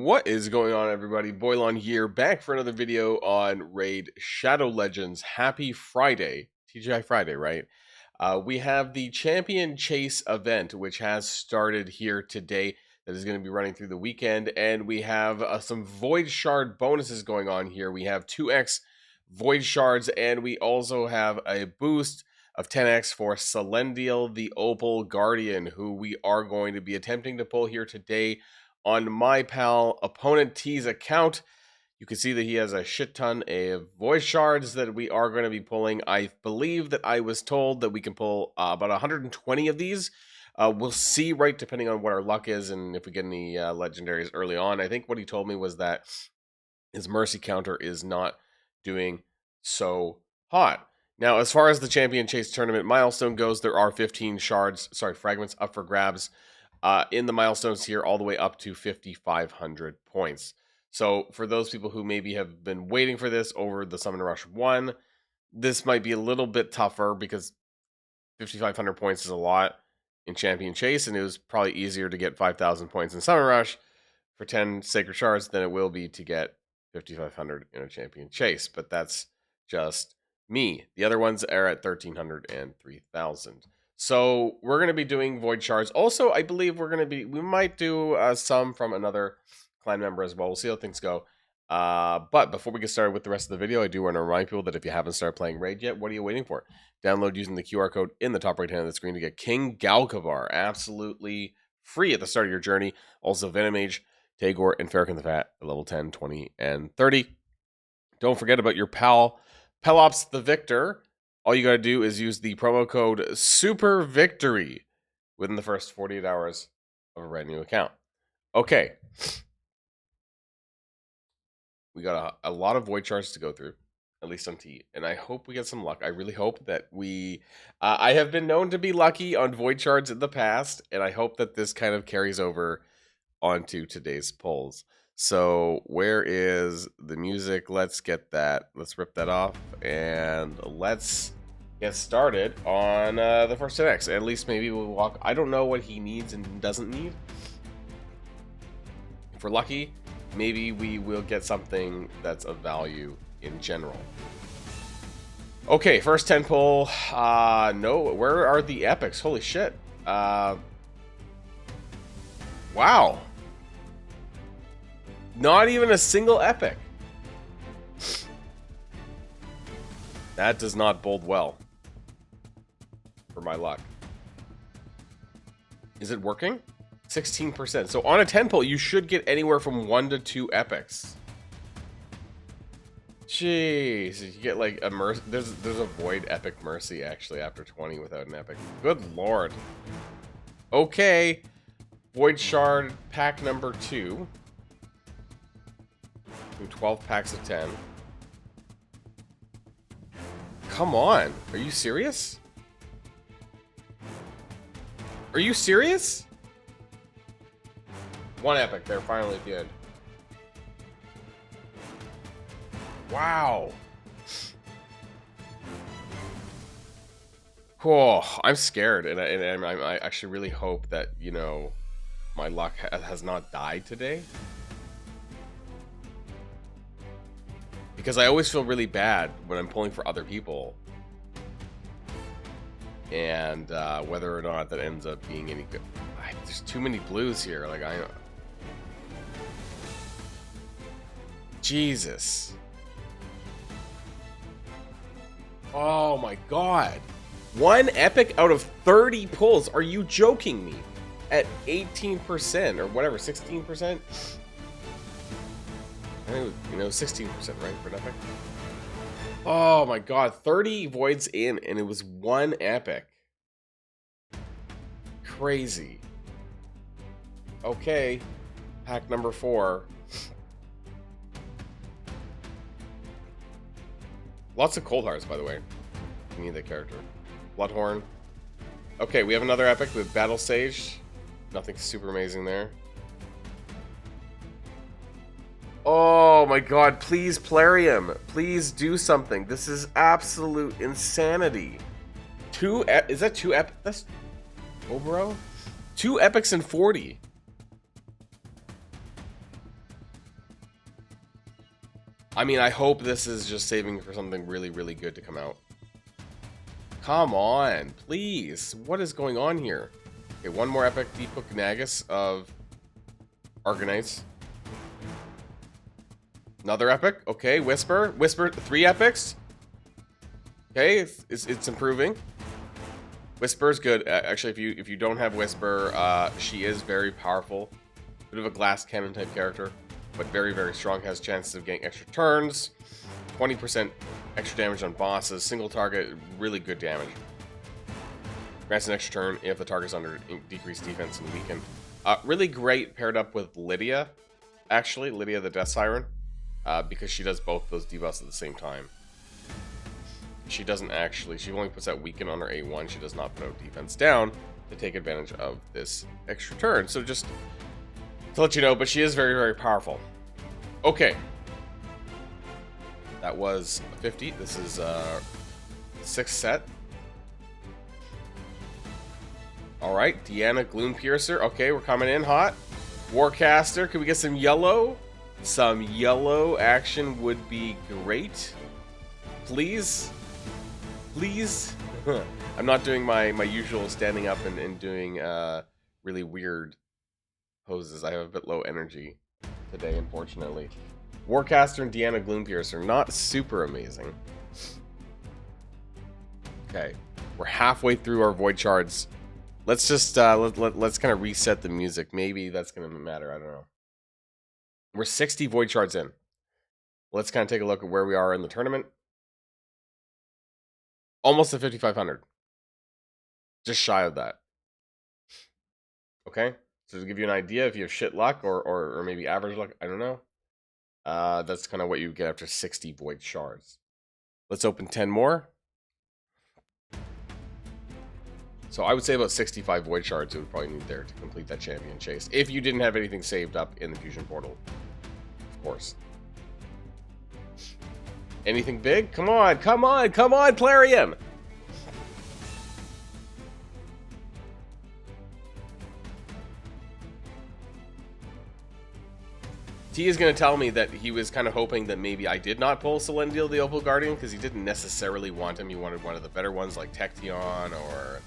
What is going on, everybody? Boilon here, back for another video on Raid Shadow Legends. Happy Friday. TGI Friday, right? We have the Champion Chase event, which has started here today, that is going to be running through the weekend, and we have some Void Shard bonuses going on here. We have 2x Void Shards, and we also have a boost of 10x for CELENDIEL, the Opal Guardian, who we are going to be attempting to pull here today on my pal Opponent T's account. You can see that he has a shit ton of Void Shards that we are going to be pulling. I believe that I was told that we can pull about 120 of these. We'll see, right, depending on what our luck is and if we get any legendaries early on. I think what he told me was that his mercy counter is not doing so hot. Now, as far as the Champion Chase tournament milestone goes, there are 15 fragments up for grabs in the milestones here, all the way up to 5,500 points. So for those people who maybe have been waiting for this over the Summon Rush 1, this might be a little bit tougher because 5,500 points is a lot in Champion Chase, and it was probably easier to get 5,000 points in Summon Rush for 10 Sacred Shards than it will be to get 5,500 in a Champion Chase. But that's just me. The other ones are at 1,300 and 3,000. So we're going to be doing Void Shards. Also, I believe we might do some from another clan member as well. We'll see how things go. But before we get started with the rest of the video, I do want to remind people that if you haven't started playing Raid yet, what are you waiting for? Download using the QR code in the top right hand of the screen to get King Galkavar absolutely free at the start of your journey. Also, Venomage, Tagore, and Farrakhan the Fat at level 10, 20, and 30. Don't forget about your pal, Pelops the Victor. All you got to do is use the promo code SUPERVICTORY within the first 48 hours of a brand new account. Okay. We got a lot of Void Shards to go through, at least on T, and I hope we get some luck. I really hope that I have been known to be lucky on Void Shards in the past, and I hope that this kind of carries over onto today's pulls. So where is the music? Let's get that. Let's rip that off and let's get started on the first 10x. At least maybe we'll walk. I don't know what he needs and doesn't need. If we're lucky, maybe we will get something that's of value in general. Okay, first 10 pull. No, where are the epics? Holy shit. Wow. Not even a single epic. That does not bode well for my luck. Is it working? 16%. So on a 10 pull, you should get anywhere from 1 to 2 epics. Jeez, you get like a mercy. There's a void epic mercy actually after 20 without an epic. Good lord. Okay, Void Shard pack number 2. 12 packs of 10. Come on. Are you serious? Are you serious? One epic there, finally at the end. Wow. Oh, I'm scared, and I actually really hope that, you know, my luck has not died today. Because I always feel really bad when I'm pulling for other people. And whether or not that ends up being any good. There's too many blues here. Like, Jesus. Oh my god. One epic out of 30 pulls. Are you joking me? At 18% or whatever, 16%? I think, you know, 16%, right, for an epic? Oh my god, 30 voids in, and it was one epic. Crazy. Okay, pack number 4. Lots of cold hearts, by the way. We need that character. Bloodhorn. Okay, we have another epic with Battle Sage. Nothing super amazing there. Oh my god, please Plarium. Please do something. This is absolute insanity. Is that 2 epics? That's Obro? 2 epics and 40. I mean, I hope this is just saving for something really, really good to come out. Come on, please. What is going on here? Okay, one more epic Deephook Nagus of Arganites. Another epic. Okay, Whisper. Whisper, 3 epics. Okay, it's improving. Whisper's good. Actually, if you don't have Whisper, she is very powerful. Bit of a glass cannon type character, but very, very strong. Has chances of getting extra turns. 20% extra damage on bosses. Single target, really good damage. Grants an extra turn if the target's under decreased defense and weakened. Really great paired up with Lydia, actually. Lydia the Death Siren, because she does both those debuffs at the same time. She doesn't actually, she only puts out weaken on her A1. She does not put out defense down to take advantage of this extra turn. So just to let you know, but she is very, very powerful. Okay. That was 50. This is 6th set. All right, Deanna Gloompiercer. Okay, we're coming in hot. Warcaster, can we get some yellow? Some yellow action would be great. Please. Please. I'm not doing my usual standing up and doing really weird poses. I have a bit low energy today, unfortunately. Warcaster and Deanna Gloompiercer, not super amazing. Okay, we're halfway through our Void Shards. Let's just let's kind of reset the music. Maybe that's gonna matter. I don't know. We're 60 Void Shards in. Let's kind of take a look at where we are in the tournament. Almost at 5,500. Just shy of that. Okay, so to give you an idea, if you have shit luck or maybe average luck, I don't know. That's kind of what you get after 60 Void Shards. Let's open 10 more. So I would say about 65 Void Shards you would probably need there to complete that champion chase. If you didn't have anything saved up in the Fusion Portal, of course. Anything big? Come on, come on, come on, Plarium! T is going to tell me that he was kind of hoping that maybe I did not pull Celendiel the Opal Guardian because he didn't necessarily want him. He wanted one of the better ones like Tecteon or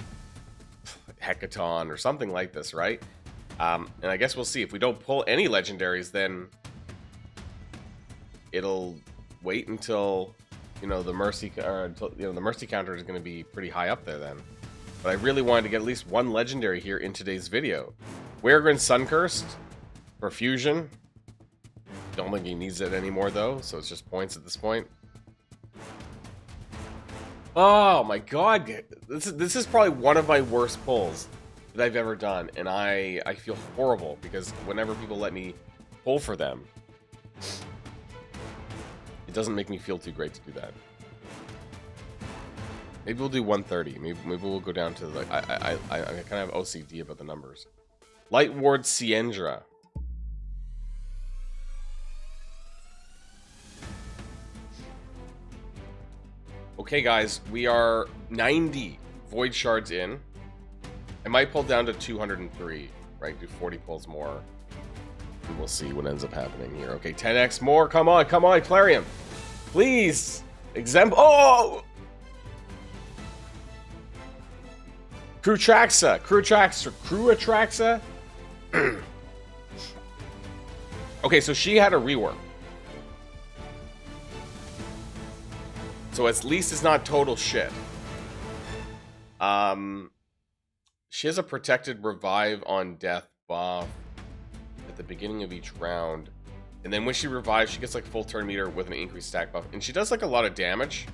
Hecaton or something like this, right? And I guess we'll see. If we don't pull any legendaries, then it'll wait until, you know, the mercy the mercy counter is going to be pretty high up there then. But I really wanted to get at least one legendary here in today's video. Weregrin Suncursed for fusion. Don't think he needs it anymore though, so it's just points at this point. Oh my god, this is probably one of my worst pulls that I've ever done, and I feel horrible because whenever people let me pull for them, it doesn't make me feel too great to do that. Maybe we'll do 130. Maybe we'll go down to like I kind of have OCD about the numbers. Light Ward Siendra. Okay, guys, we are 90 Void Shards in. I might pull down to 203, right? Do 40 pulls more. And we'll see what ends up happening here. Okay, 10x more. Come on, come on, Plarium. Please. Oh! Crutraxa. Okay, so she had a rework. So at least it's not total shit. She has a protected revive on death buff at the beginning of each round. And then when she revives, she gets like full turn meter with an increased stack buff. And she does like a lot of damage.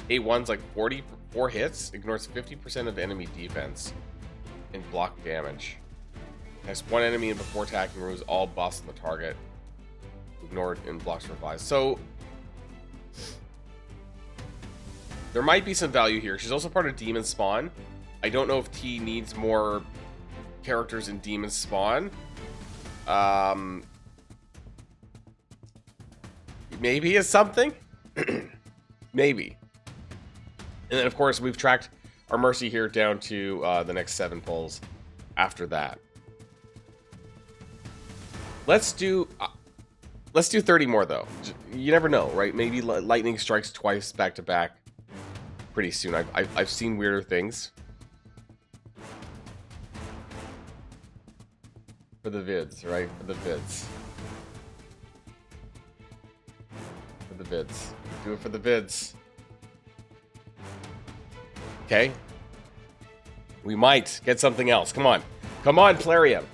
A1's like 44 hits, ignores 50% of enemy defense, and block damage. Has one enemy in before attacking, removes all buffs on the target. Ignored and blocks revives. So there might be some value here. She's also part of Demon Spawn. I don't know if T needs more characters in Demon Spawn. Maybe it's something. Maybe. And then, of course, we've tracked our Mercy here down to the next 7 pulls after that. Let's do... Let's do 30 more, though. You never know, right? Maybe lightning strikes twice back to back pretty soon. I've seen weirder things. For the vids, right? For the vids. For the vids. Do it for the vids. Okay. We might get something else. Come on. Come on, Plarium.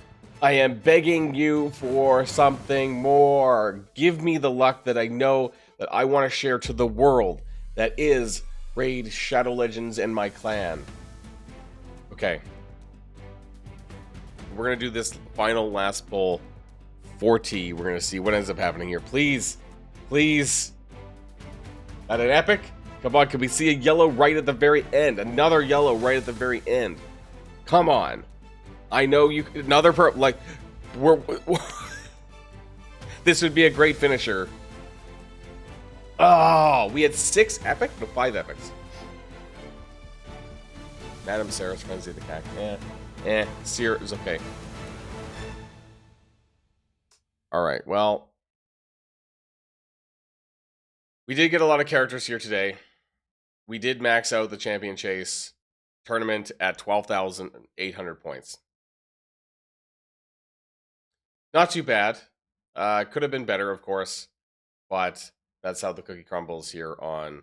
I am begging you for something more. Give me the luck that I know that I want to share to the world. That is Raid Shadow Legends and my clan. Okay. We're going to do this final last pull. 40. We're going to see what ends up happening here. Please. Please. At an epic? Come on, can we see a yellow right at the very end? Another yellow right at the very end. Come on. I know you... Another... Like... We're this would be a great finisher. Oh, we had 6 epic? No, 5 epics. Madam Sarah's Frenzy the Cack. Seer is okay. Alright, well... We did get a lot of characters here today. We did max out the Champion Chase tournament at 12,800 points. Not too bad. Could have been better, of course, but that's how the cookie crumbles here on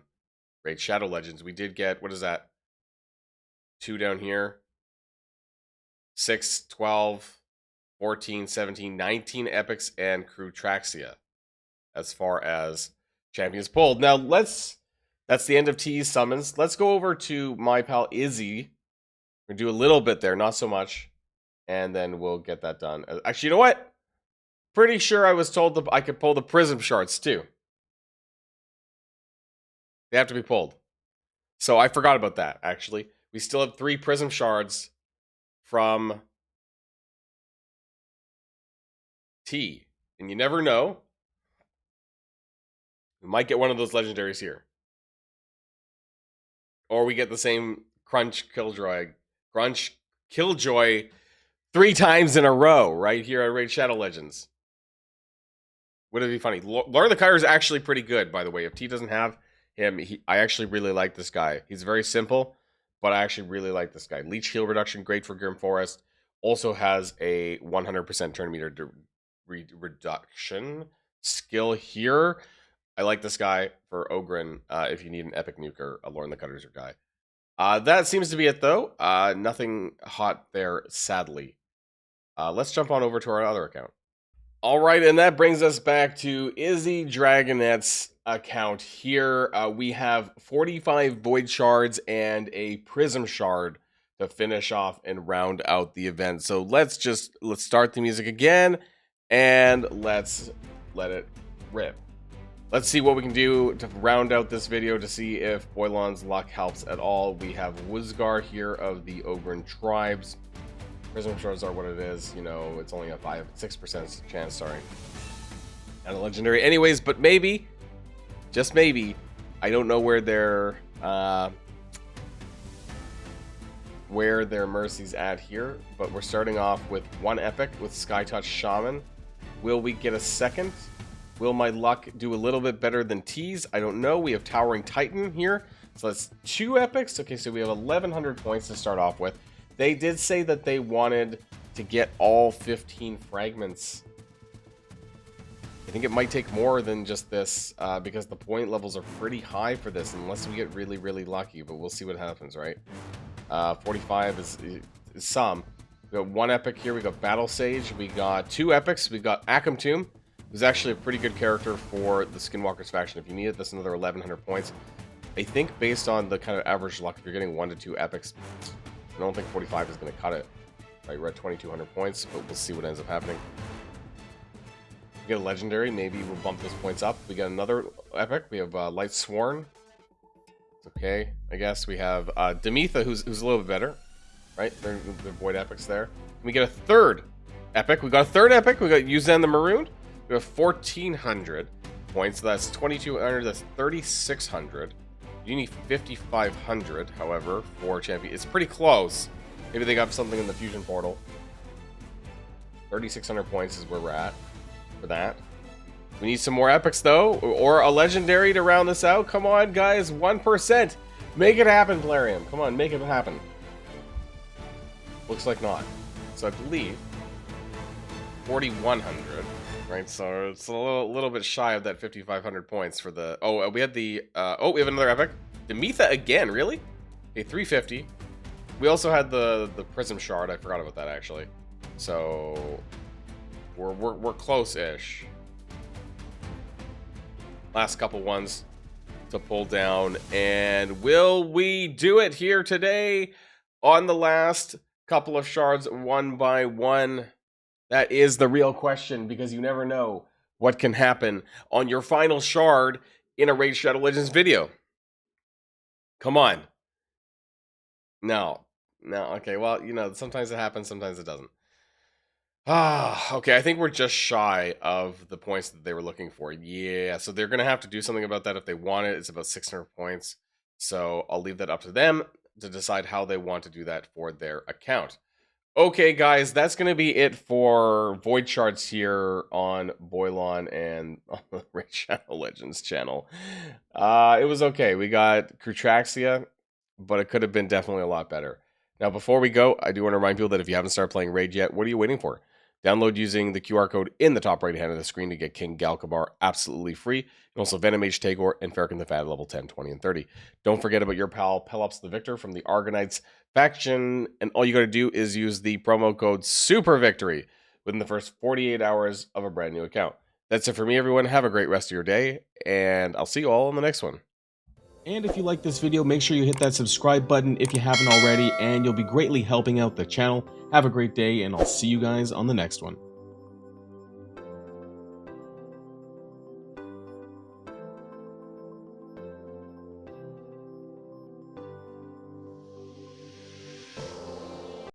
Raid Shadow Legends. We did get, what is that? 2 down here. 6, 12, 14, 17, 19 epics and Crew Traxia as far as champions pulled. Now, that's the end of T's summons. Let's go over to my pal Izzy. We're going to do a little bit there, not so much. And then we'll get that done. Actually, you know what? Pretty sure I was told that I could pull the Prism Shards, too. They have to be pulled. So I forgot about that, actually. We still have 3 Prism Shards from T. And you never know. We might get one of those legendaries here. Or we get the same Killjoy 3 times in a row right here at Raid Shadow Legends. Would it be funny? Lord of the Kyre is actually pretty good, by the way. If T doesn't have him, I actually really like this guy. He's very simple, but I actually really like this guy. Leech heal reduction, great for Grim Forest. Also has a 100% turn meter reduction skill here. I like this guy for Ogren if you need an epic nuker. Lord of the Kyre is your guy. That seems to be it, though. Nothing hot there, sadly. Let's jump on over to our other account. All right, and that brings us back to Izzy Dragonette's account here. We have 45 Void Shards and a Prism Shard to finish off and round out the event. So let's start the music again, and let's let it rip. Let's see what we can do to round out this video to see if Boilon's luck helps at all. We have Woosgar here of the Ogren Tribes. Prism Shards are what it is. You know, it's only a 6% chance, sorry. And a legendary anyways, but maybe, just maybe, I don't know where their Mercy's at here, but we're starting off with 1 epic with Skytouch Shaman. Will we get a second? Will my luck do a little bit better than T's? I don't know. We have Towering Titan here. So that's 2 epics. Okay, so we have 1,100 points to start off with. They did say that they wanted to get all 15 fragments. I think it might take more than just this because the point levels are pretty high for this unless we get really, really lucky. But we'll see what happens, right? 45 is some. We got 1 epic here. We got Battle Sage. We got 2 epics. We got Akum Tomb, who's actually a pretty good character for the Skinwalkers faction. If you need it, that's another 1,100 points. I think based on the kind of average luck, if you're getting 1 to 2 epics, I don't think 45 is going to cut it. Right, we're at 2,200 points, but we'll see what ends up happening. We get a legendary, maybe we'll bump those points up. We get another epic. We have Light Sworn. It's okay, I guess. We have Demetha, who's a little bit better. Right, they're Void epics there. And we get a 3rd epic. We got a 3rd epic. We got Yuzan the Marooned. We have 1,400 points. So that's 2,200. That's 3,600. You need 5,500, however, for champion. It's pretty close. Maybe they got something in the fusion portal. 3,600 points is where we're at for that. We need some more epics, though, or a legendary to round this out. Come on, guys, 1%. Make it happen, Plarium. Come on, make it happen. Looks like not. So I believe 4,100, right? So it's a little bit shy of that 5,500 points for the... Oh, we had the... we have another epic. Demetha again, really? Okay, 350. We also had the Prism Shard. I forgot about that, actually. So we're close-ish. Last couple ones to pull down, and will we do it here today on the last couple of shards, one by one? That is the real question, because you never know what can happen on your final shard in a Raid Shadow Legends video. Come on. No, okay, well, you know, sometimes it happens, sometimes it doesn't. Okay, I think we're just shy of the points that they were looking for. Yeah, so they're going to have to do something about that if they want it. It's about 600 points. So I'll leave that up to them to decide how they want to do that for their account. Okay, guys, that's going to be it for Void Shards here on Boilon and on the Raid Shadow Legends channel. It was okay. We got Crutraxia, but it could have been definitely a lot better. Now, before we go, I do want to remind people that if you haven't started playing Raid yet, what are you waiting for? Download using the QR code in the top right hand of the screen to get King Galkabar absolutely free. And also Venom H Tagor and Farrakhan the Fat level 10, 20, and 30. Don't forget about your pal Pelops the Victor from the Argonauts faction. And all you got to do is use the promo code SUPERVICTORY within the first 48 hours of a brand new account. That's it for me, everyone. Have a great rest of your day, and I'll see you all in the next one. And if you like this video, make sure you hit that subscribe button if you haven't already, and you'll be greatly helping out the channel. Have a great day, and I'll see you guys on the next one.